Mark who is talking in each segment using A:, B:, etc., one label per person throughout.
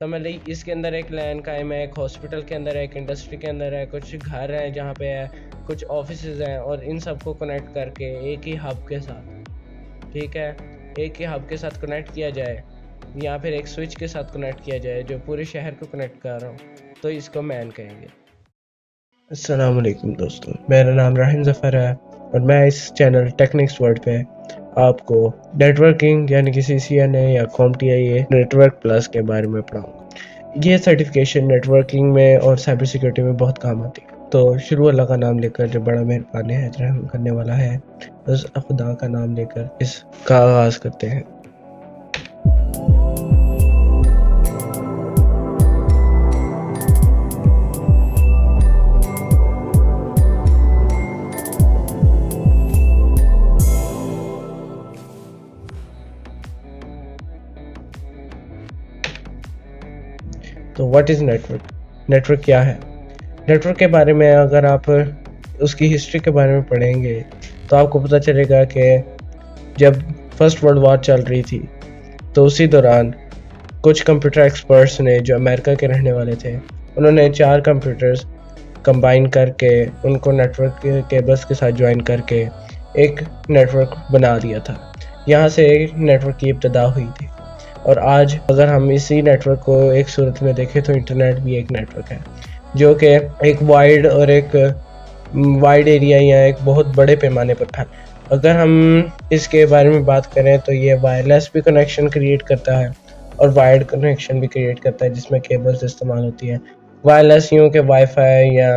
A: समझ ली। इसके अंदर एक लैन कायम है, एक हॉस्पिटल के अंदर है, एक इंडस्ट्री के अंदर है, कुछ घर हैं जहाँ पे है, कुछ ऑफिसेज हैं, और इन सबको कनेक्ट करके एक ही हब के साथ, ठीक है, एक ही हब के साथ कनेक्ट किया जाए या फिर एक स्विच के साथ कनेक्ट किया जाए जो पूरे शहर को कनेक्ट कर रहा हूँ, तो इसको मैन कहेंगे। अस्सलाम वालेकुम दोस्तों, मेरा नाम राहिम ज़फ़र है और मैं इस चैनल टेक्निक्स वर्ल्ड पे आपको नेटवर्किंग यानी कि CCNA या CompTIA नेटवर्क प्लस के बारे में पढ़ाऊँगा। ये सर्टिफिकेशन नेटवर्किंग में और साइबर सिक्योरिटी में बहुत काम आती है। तो शुरू अल्लाह का नाम लेकर, जो बड़ा मेहरबान है, रहम करने वाला है, बस खुदा का नाम लेकर इसका आगाज़ करते हैं। तो व्हाट इज़ नेटवर्क? नेटवर्क क्या है? नेटवर्क के बारे में अगर आप उसकी हिस्ट्री के बारे में पढ़ेंगे तो आपको पता चलेगा कि जब फर्स्ट वर्ल्ड वॉर चल रही थी तो उसी दौरान कुछ कंप्यूटर एक्सपर्ट्स ने, जो अमेरिका के रहने वाले थे, उन्होंने 4 कंप्यूटर्स कंबाइन करके उनको नेटवर्क के केबल्स के साथ ज्वाइन करके एक नेटवर्क बना दिया था। यहाँ से नेटवर्क की इब्तिदा हुई थी और आज अगर हम इसी नेटवर्क को एक सूरत में देखें तो इंटरनेट भी एक नेटवर्क है जो कि एक वाइड एरिया या एक बहुत बड़े पैमाने पर फैला। अगर हम इसके बारे में बात करें तो ये वायरलेस भी कनेक्शन क्रिएट करता है और वायर्ड कनेक्शन भी क्रिएट करता है जिसमें केबल्स इस्तेमाल होती है। वायरलेस यूँ कि वाईफाई या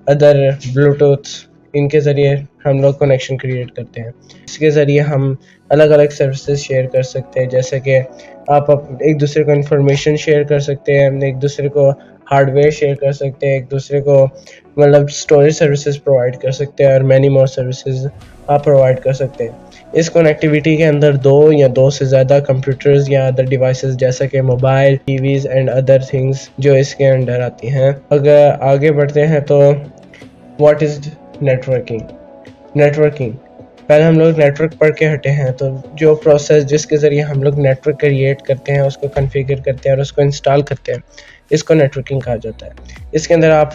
A: अदर ब्लूटूथ, इनके ज़रिए हम लोग कनेक्शन क्रिएट करते हैं। इसके ज़रिए हम अलग अलग सर्विसेज शेयर कर सकते हैं, जैसे कि आप एक दूसरे को इंफॉर्मेशन शेयर कर सकते हैं, एक दूसरे को हार्डवेयर शेयर कर सकते हैं, एक दूसरे को मतलब स्टोरेज सर्विसेज प्रोवाइड कर सकते हैं और मैनी मोर सर्विसेज आप प्रोवाइड कर सकते हैं। इस कनेक्टिविटी के अंदर 2 या 2 से ज़्यादा कंप्यूटर्स या अदर डिवाइसेस जैसे कि mobile, TVs and other things जो इसके अंडर आती हैं। अगर आगे बढ़ते हैं तो व्हाट इज़ नेटवर्किंग? नेटवर्किंग, पहले हम लोग नेटवर्क पढ़ के हटे हैं, तो जो प्रोसेस जिसके ज़रिए हम लोग नेटवर्क क्रिएट करते हैं, उसको कॉन्फ़िगर करते हैं और उसको इंस्टॉल करते हैं, इसको नेटवर्किंग कहा जाता है। इसके अंदर आप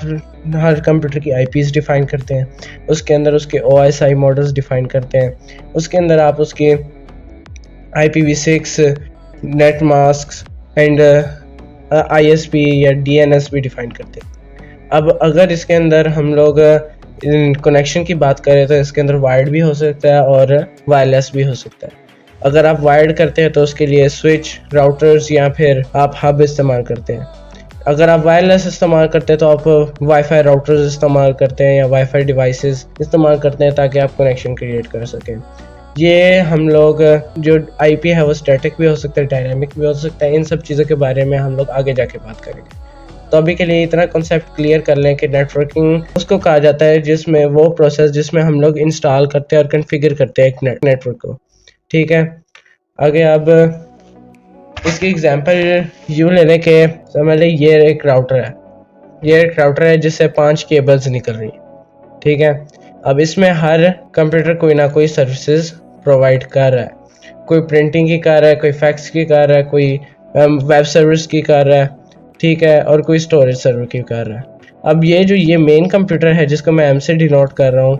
A: हर कंप्यूटर की IPs डिफ़ाइन करते हैं, उसके अंदर उसके OSI मॉडल्स डिफ़ाइन करते हैं, उसके अंदर आप उसके IPv6 net mask and ISP या DNS भी डिफ़ाइन करते हैं। अब अगर इसके अंदर हम लोग कनेक्शन की बात करें तो इसके अंदर वायर्ड भी हो सकता है और वायरलेस भी हो सकता है। अगर आप वायर्ड करते हैं तो उसके लिए स्विच, राउटर्स या फिर आप हब इस्तेमाल करते हैं। अगर आप वायरलेस इस्तेमाल करते हैं तो आप वाईफाई राउटर्स इस्तेमाल करते हैं या वाईफाई डिवाइसेस इस्तेमाल करते हैं ताकि आप कनेक्शन क्रिएट कर सकें। ये हम लोग जो IP है वो स्टैटिक भी हो सकता है, डायनामिक भी हो सकता है। इन सब चीज़ों के बारे में हम लोग आगे जाके बात करेंगे। तो अभी के लिए इतना कॉन्सेप्ट क्लियर कर लें कि नेटवर्किंग उसको कहा जाता है जिसमें वो प्रोसेस जिसमें हम लोग इंस्टॉल करते हैं और कॉन्फ़िगर करते हैं एक नेटवर्क को, ठीक है। आगे अब इसकी एग्जांपल यूँ ले लें कि समझ लें ये एक राउटर है जिससे 5 केबल्स निकल रही हैं, ठीक है। अब इसमें हर कंप्यूटर कोई ना कोई सर्विसेज प्रोवाइड कर रहा है, कोई प्रिंटिंग की कर रहा है, कोई फैक्स की कर रहा है, कोई वेब सर्विस की कर रहा है, ठीक है, और कोई स्टोरेज सर्वर की कर रहा है। अब ये मेन कंप्यूटर है जिसको मैं M से डिनोट कर रहा हूँ,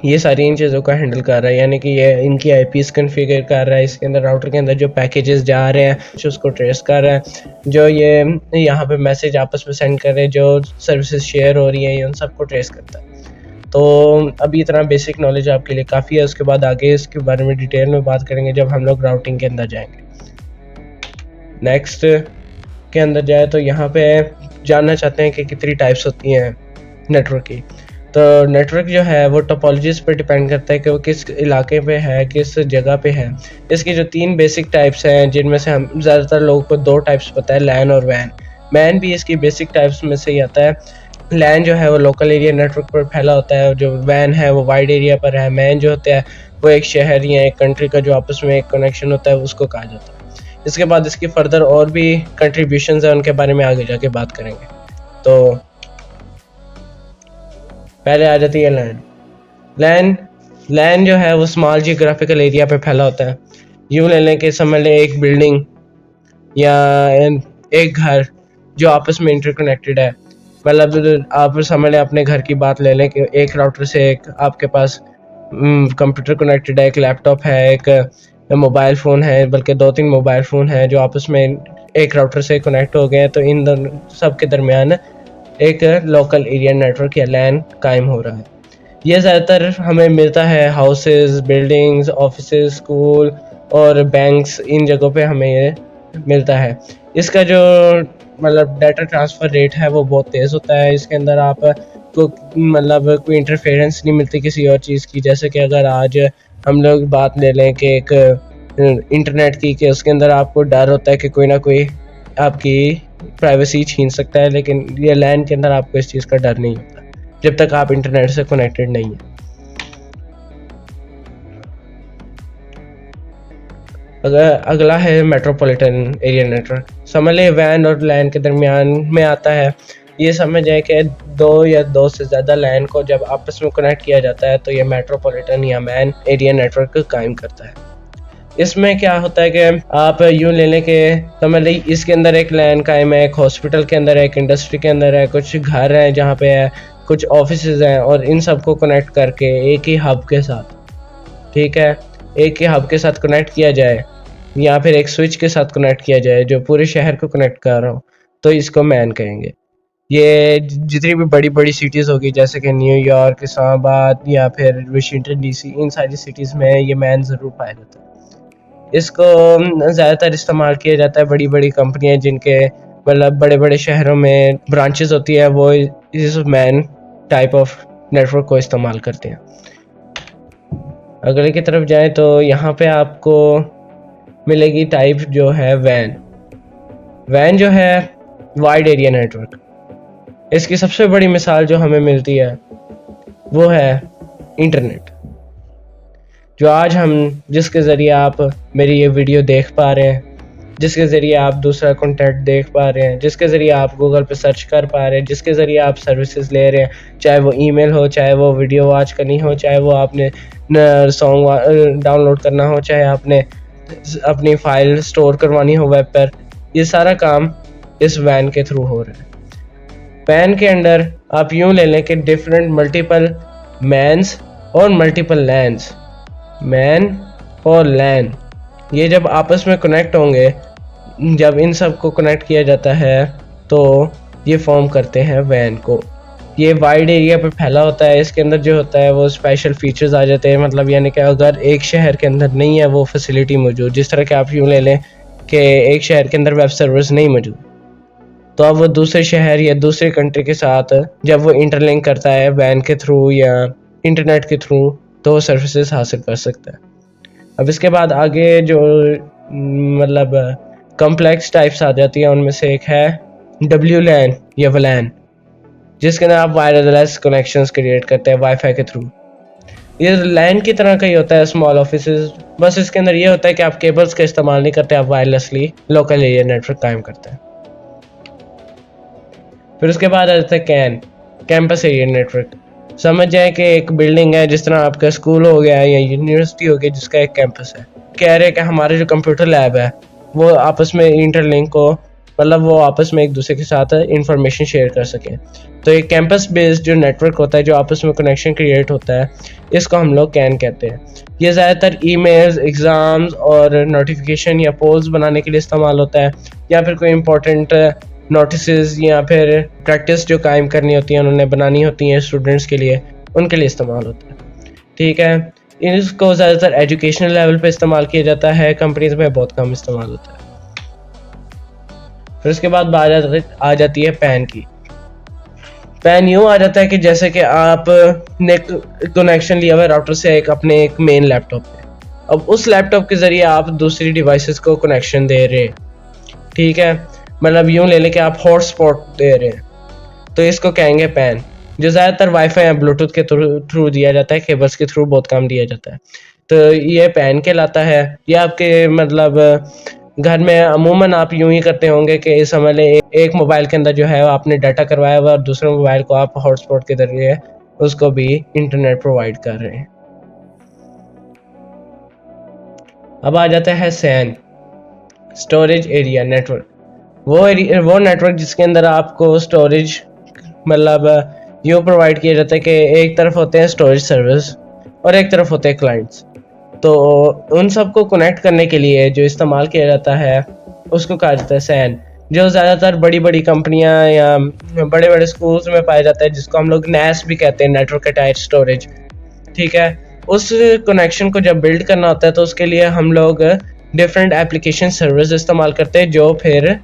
A: ये सारी इन चीज़ों का हैंडल कर रहा है, यानी कि ये इनकी IPs कॉन्फ़िगर कर रहा है। इसके अंदर राउटर के अंदर जो पैकेजेस जा रहे हैं उसको ट्रेस कर रहा है, जो ये यहाँ पे मैसेज आपस में सेंड कर रहे हैं, जो सर्विसेज शेयर हो रही है, ये उन सबको ट्रेस करता है। तो अभी इतना बेसिक नॉलेज आपके लिए काफ़ी है। उसके बाद आगे इसके बारे में डिटेल में बात करेंगे जब हम लोग राउटिंग के अंदर जाएंगे। नेक्स्ट के अंदर जाए तो यहाँ पे जानना चाहते हैं कि कितनी टाइप्स होती हैं नेटवर्क की। तो नेटवर्क जो है वो टोपोलॉजीज पे डिपेंड करता है कि वो किस इलाके पे है, किस जगह पे है। इसकी जो 3 बेसिक टाइप्स हैं जिनमें से हम ज़्यादातर लोगों को 2 टाइप्स पता है, लैन और वैन। वैन भी इसकी बेसिक टाइप्स में से ही आता है। लैन जो है वो लोकल एरिया नेटवर्क पर फैला होता है, जो वैन है वो वाइड एरिया पर है। मैन जो होता है वो एक शहर या एक कंट्री का जो आपस में एक कनेक्शन होता है उसको कहा जाता है। इसके बाद इसकी फर्दर और भी कंट्रीब्यूशंस हैं, उनके बारे में आगे जाके बात करेंगे। तो पहले आ जाती है लैन जो है वो स्मॉल जियोग्राफिकल एरिया पे फैला होता है। यूँ ले लें कि समझ लें एक बिल्डिंग या एक घर जो आपस में इंटरकनेक्टेड है। मतलब आप समझ लें, अपने घर की बात ले लें कि एक राउटर से एक आपके पास कंप्यूटर कनेक्टेड है, एक लैपटॉप है, एक मोबाइल फ़ोन है, बल्कि 2-3 मोबाइल फ़ोन है जो आपस में एक राउटर से कनेक्ट हो गए हैं। तो इन दोनों सब के दरमियान एक लोकल एरिया नेटवर्क या लैन कायम हो रहा है। ये ज़्यादातर हमें मिलता है हाउसेस, बिल्डिंग्स, ऑफिसेज, स्कूल और बैंक्स, इन जगहों पे हमें ये मिलता है। इसका जो मतलब डाटा ट्रांसफ़र रेट है वो बहुत तेज़ होता है। इसके अंदर आप को मतलब कोई इंटरफेरेंस नहीं मिलती किसी और चीज़ की। जैसे कि अगर आज हम लोग बात ले लें कि एक इंटरनेट की, कि उसके अंदर आपको डर होता है कि कोई ना कोई आपकी प्राइवेसी छीन सकता है, लेकिन ये लैन के अंदर आपको इस चीज़ का डर नहीं होता जब तक आप इंटरनेट से कनेक्टेड नहीं है। अगला है मेट्रोपॉलिटन एरिया नेटवर्क। समझ लें वैन और लैन के दरमियान में आता है। ये समझ जाए कि दो या दो से ज़्यादा लैन को जब आपस में कनेक्ट किया जाता है तो ये मेट्रोपॉलिटन या मैन एरिया नेटवर्क कायम करता है। इसमें क्या होता है कि आप यूँ ले लें कि समझ लें इसके अंदर एक लैन कायम है, एक हॉस्पिटल के अंदर है, एक इंडस्ट्री के अंदर है, कुछ घर हैं जहाँ पे है, कुछ ऑफिसेज हैं, और इन सबको कनेक्ट करके एक ही हब के साथ, ठीक है, एक ही हब के साथ कनेक्ट किया जाए या फिर एक स्विच के साथ कनेक्ट किया जाए जो पूरे शहर को कनेक्ट कर रहा हो, तो इसको मैन कहेंगे। ये जितनी भी बड़ी बड़ी सिटीज़ होगी जैसे कि न्यूयॉर्क, इस्लामाबाद या फिर वाशिंगटन डीसी, इन सारी सिटीज़ में ये मैन ज़रूर पाया जाता है। इसको ज़्यादातर इस्तेमाल किया जाता है बड़ी बड़ी कंपनियां जिनके मतलब बड़े बड़े शहरों में ब्रांचेस होती है, वो इस मैन टाइप ऑफ नेटवर्क को इस्तेमाल करते हैं। अगले की तरफ जाएं तो यहाँ पे आपको मिलेगी टाइप जो है वैन। वैन जो है वाइड एरिया नेटवर्क। इसकी सबसे बड़ी मिसाल जो हमें मिलती है वो है इंटरनेट, जो आज हम जिसके ज़रिए आप मेरी ये वीडियो देख पा रहे हैं, जिसके ज़रिए आप दूसरा कंटेंट देख पा रहे हैं, जिसके ज़रिए आप गूगल पे सर्च कर पा रहे हैं, जिसके ज़रिए आप सर्विसेज ले रहे हैं, चाहे वो ईमेल हो, चाहे वो वीडियो वॉच करनी हो, चाहे वो आपने सॉन्ग डाउनलोड करना हो, चाहे आपने अपनी फ़ाइल स्टोर करवानी हो वेब पर, ये सारा काम इस वैन के थ्रू हो रहा है। वैन के अंदर आप यूँ ले लें कि डिफरेंट मल्टीपल मैन्स और मल्टीपल लैन्स, मैन और लैन, ये जब आपस में कनेक्ट होंगे, जब इन सब को कनेक्ट किया जाता है तो ये फॉर्म करते हैं वैन को। ये वाइड एरिया पे फैला होता है। इसके अंदर जो होता है वो स्पेशल फीचर्स आ जाते हैं, मतलब यानी कि अगर एक शहर के अंदर नहीं है वो फैसिलिटी मौजूद, जिस तरह के आप यूँ ले लें कि एक शहर के अंदर वेब सर्वर्स नहीं मौजूद, तो अब वो दूसरे शहर या दूसरे कंट्री के साथ जब वो इंटरलिंक करता है वैन के थ्रू या इंटरनेट के थ्रू, तो वो सर्विसेज हासिल कर सकता है। अब इसके बाद आगे जो मतलब कॉम्प्लेक्स टाइप्स आ जाती हैं, उनमें से एक है डब्ल्यू लैन या वलैन, जिसके अंदर आप वायरलेस कनेक्शंस क्रिएट करते हैं वाईफाई के थ्रू। ये लैन की तरह का ही होता है स्मॉल ऑफिसेज, बस इसके अंदर ये होता है कि आप केबल्स का इस्तेमाल नहीं करते, आप वायरलेसली लोकल एरिया नेटवर्क कायम करते हैं। फिर उसके बाद आ जाता है कैंपस एरिया नेटवर्क। समझ जाए कि एक बिल्डिंग है, जिस तरह आपका स्कूल हो गया या यूनिवर्सिटी हो गया, जिसका एक कैंपस है। कह रहे हैं कि हमारे जो कंप्यूटर लैब है वो आपस में इंटरलिंक हो, मतलब वो आपस में एक दूसरे के साथ इंफॉर्मेशन शेयर कर सकें। तो एक कैंपस बेस्ड जो नेटवर्क होता है, जो आपस में कनेक्शन क्रिएट होता है, इसको हम लोग कैन कहते हैं। ये ज़्यादातर ईमेल्स, एग्ज़ाम्स और नोटिफिकेशन या पोल्स बनाने के लिए इस्तेमाल होता है, या फिर कोई इंपॉर्टेंट नोटिसेस या फिर प्रैक्टिस जो कायम करनी होती है, उन्होंने बनानी होती हैं स्टूडेंट्स के लिए, उनके लिए इस्तेमाल होता है। ठीक है, इसको ज़्यादातर एजुकेशनल लेवल पे इस्तेमाल किया जाता है, कंपनीज में बहुत कम इस्तेमाल होता है। फिर उसके बाद आ जाती है पैन की। पैन यूँ आ जाता है कि जैसे कि आप ने कनेक्शन लिया हुआ है राउटर से एक मेन लैपटॉप पे, अब उस लैपटॉप के ज़रिए आप दूसरी डिवाइसेस को कनेक्शन दे रहे हैं। ठीक है, मतलब यूँ ले लें कि आप हॉटस्पॉट दे रहे हैं, तो इसको कहेंगे पैन, जो ज़्यादातर वाईफाई या ब्लूटूथ के थ्रू दिया जाता है, केबल्स के थ्रू बहुत कम दिया जाता है। तो ये पैन कहलाता है। ये आपके मतलब घर में अमूमन आप यूँ ही करते होंगे कि समझ लें एक मोबाइल के अंदर जो है आपने डाटा करवाया हुआ और दूसरे मोबाइल को आप हॉटस्पॉट के जरिए उसको भी इंटरनेट प्रोवाइड कर रहे हैं। अब आ जाता है सैन, स्टोरेज एरिया नेटवर्क। वो नेटवर्क जिसके अंदर आपको स्टोरेज मतलब यूँ प्रोवाइड किया जाता है कि एक तरफ होते हैं स्टोरेज सर्विस और एक तरफ होते हैं क्लाइंट्स। तो उन सबको कनेक्ट करने के लिए जो इस्तेमाल किया जाता है उसको कहा जाता है सैन, जो ज़्यादातर बड़ी बड़ी कंपनियां या बड़े बड़े स्कूल्स में पाया जाता है, जिसको हम लोग नैस भी कहते हैं, नेटवर्क अटैच्ड स्टोरेज। ठीक है, उस कनेक्शन को जब बिल्ड करना होता है तो उसके लिए हम लोग डिफरेंट एप्लीकेशन सर्विस इस्तेमाल करते हैं, जो फिर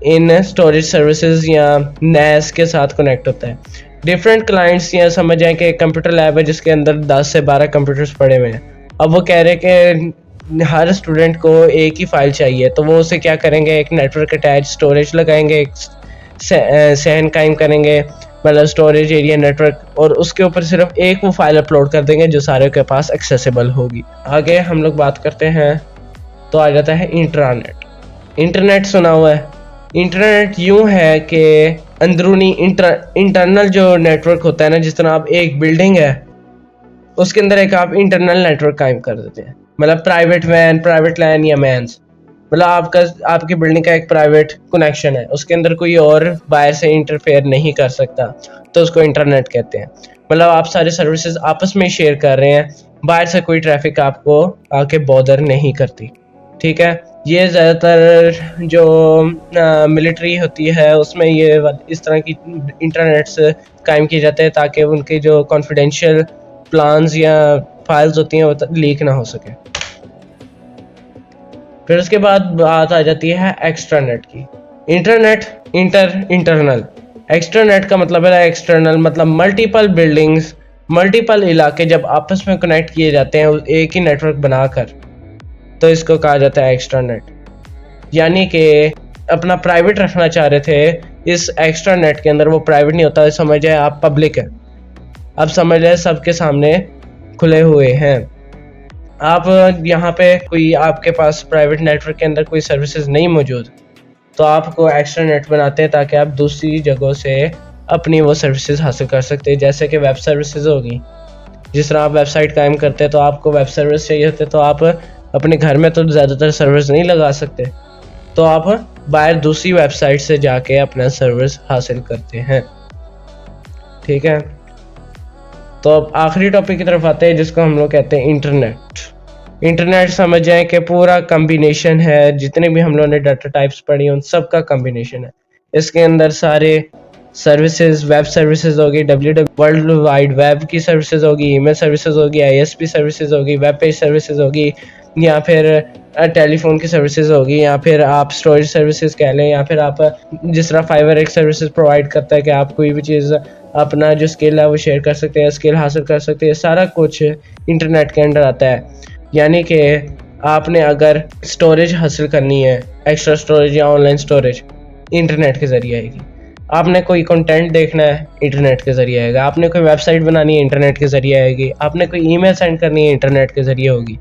A: इन स्टोरेज सर्विसेज या नैस के साथ कनेक्ट होता है। डिफरेंट क्लाइंट्स या समझ जाएं कि कंप्यूटर लैब है जिसके अंदर 10 से 12 कंप्यूटर्स पड़े हुए हैं। अब वो कह रहे हैं कि हर स्टूडेंट को एक ही फाइल चाहिए, तो वो उसे क्या करेंगे, एक नेटवर्क अटैच स्टोरेज लगाएंगे, एक सहन कायम करेंगे, मतलब स्टोरेज एरिया नेटवर्क, और उसके ऊपर सिर्फ एक वो फाइल अपलोड कर देंगे जो सारे के पास एक्सेसिबल होगी। आगे हम लोग बात करते हैं तो आ जाता है इंटरनेट। इंटरनेट सुना हुआ है। इंटरनेट यूं है कि अंदरूनी इंटरनल जो नेटवर्क होता है ना, जिस तरह आप एक बिल्डिंग है उसके अंदर एक आप इंटरनल नेटवर्क कायम कर देते हैं, मतलब प्राइवेट वैन, प्राइवेट लैन या मैन्स, मतलब आपकी बिल्डिंग का एक प्राइवेट कनेक्शन है, उसके अंदर कोई और बाहर से इंटरफेयर नहीं कर सकता, तो उसको इंटरनेट कहते हैं। मतलब आप सारे सर्विसेज आपस में शेयर कर रहे हैं, बाहर से कोई ट्रैफिक आपको आके बॉदर नहीं करती। ठीक है, ये ज़्यादातर जो मिलिट्री होती है उसमें ये इस तरह की इंटरनेट्स कायम किए जाते हैं ताकि उनके जो कॉन्फिडेंशियल प्लान्स या फाइल्स होती हैं वो लीक ना हो सके। फिर उसके बाद बात आ जाती है एक्स्ट्रानेट की। इंटरनेट इंटरनल, एक्स्ट्रानेट का मतलब है एक्सटर्नल, मतलब मल्टीपल बिल्डिंग्स, मल्टीपल इलाके जब आपस में कनेक्ट किए जाते हैं एक ही नेटवर्क बनाकर, तो इसको कहा जाता है एक्स्ट्रानेट। यानी कि अपना प्राइवेट रखना चाह रहे थे इस एक्स्ट्रानेट के अंदर, वो प्राइवेट नहीं होता, समझ जाए आप पब्लिक है, अब समझ जाए सबके सामने खुले हुए हैं। आप यहाँ पे कोई आपके पास प्राइवेट नेटवर्क के अंदर कोई सर्विसेज नहीं मौजूद, तो आपको एक्स्ट्रा नेट बनाते हैं ताकि आप दूसरी जगहों से अपनी वो सर्विसेज हासिल कर सकते हैं। जैसे कि वेब सर्विसेज होगी, जिस तरह आप वेबसाइट कायम करते हैं तो आपको वेब सर्विस चाहिए होते, तो आप अपने घर में तो ज़्यादातर सर्विस नहीं लगा सकते, तो आप बाहर दूसरी वेबसाइट से जाके अपना सर्विस हासिल करते हैं। ठीक है, तो अब आखिरी टॉपिक की तरफ आते हैं जिसको हम लोग कहते हैं इंटरनेट। इंटरनेट समझ जाए कि पूरा कम्बिनेशन है, जितने भी हम लोगों ने डाटा टाइप्स पढ़ी उन सब का कम्बिनेशन है। इसके अंदर सारे सर्विसेज, वेब सर्विसेज होगी, वर्ल्ड वाइड वेब की सर्विसेज होगी, ईमेल सर्विसेज होगी, आईएसपी सर्विसेज होगी, वेब पेज सर्विसेज होगी, या फिर टेलीफोन की सर्विसेज होगी, या फिर आप स्टोरेज सर्विसेज कह लें, या फिर आप जिस तरह फाइवर एक सर्विसेज प्रोवाइड करता है कि आप कोई भी चीज़ अपना जो स्किल है वो शेयर कर सकते हैं, स्किल हासिल कर सकते हैं, सारा कुछ इंटरनेट के अंडर आता है। यानी कि आपने अगर स्टोरेज हासिल करनी है, एक्स्ट्रा स्टोरेज या ऑनलाइन स्टोरेज, इंटरनेट के ज़रिए आएगी। आपने कोई कंटेंट देखना है, इंटरनेट के ज़रिए आएगा। आपने कोई वेबसाइट बनानी है, इंटरनेट के ज़रिए आएगी। आपने कोई ईमेल सेंड करनी है, इंटरनेट के ज़रिए होगी।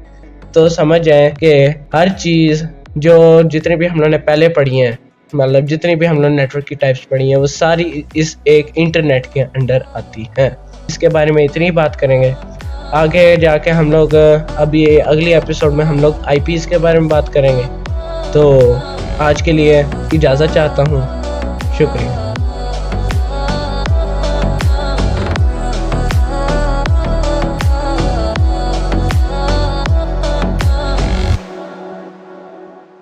A: तो समझ जाएं कि हर चीज़ जो जितनी भी हम लोगों ने पहले पढ़ी हैं, मतलब जितनी भी हम लोग नेटवर्क की टाइप्स पढ़ी हैं, वो सारी इस एक इंटरनेट के अंडर आती हैं। इसके बारे में इतनी बात करेंगे। आगे जाके हम लोग अभी अगली एपिसोड में हम लोग आईपीज़ के बारे में बात करेंगे। तो आज के लिए इजाज़त चाहता हूँ। शुक्रिया।